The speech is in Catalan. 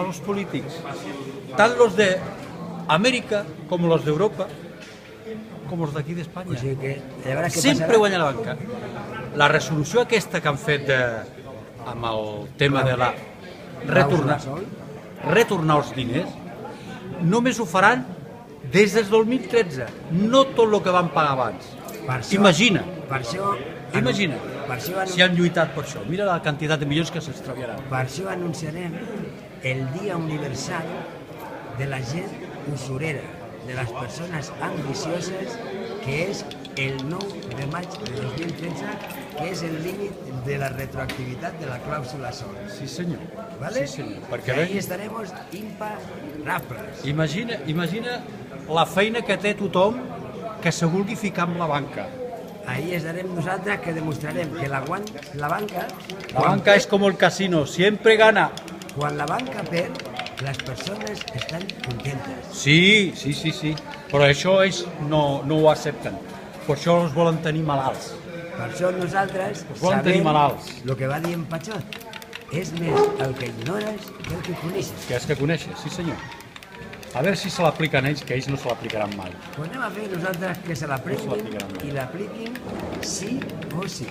a los polítics, tant los de Amèrica com los d'Europa, com els d'aquí d'Espanya. O sigui que, a veure què Sempre passarà. guanya la banca. La resolució aquesta que han fet amb el tema de la retornar els diners, només ho faran des del 2013, no tot el que van pagar abans. Per això- Imagina, Per això, imagina, per això, si han lluitat per això. Mira la quantitat de milions que s'extraviaran. per això anunciarem el Dia Universal de la gent usurera, de les persones ambicioses, que és el 9 de maig de 2013, que és el límit de la retroactivitat de la clàusula sol. Sí, senyor. ¿Vale? Sí, senyor. Perquè Perquè ahí estaremos imparables. imagina la feina que té tothom que se vulgui ficar amb la banca. Ahí estarem nosaltres que demostrarem que la banca... La banca és com el casino, sempre gana. Quan la banca perd, les persones estan contentes. Sí, però això ells no ho accepten. Per això els volen tenir malalts. Per això nosaltres volen tenir malalts. el que va dir en Patxot. És més el que ignores que el que coneixes. Que és que coneixes, sí senyor. A veure si se l'apliquen ells, que ells no se l'aplicaran mai. Pues anem a fer nosaltres que se l'aprenguin l'aplicaran mai. i l'apliquin sí o sí.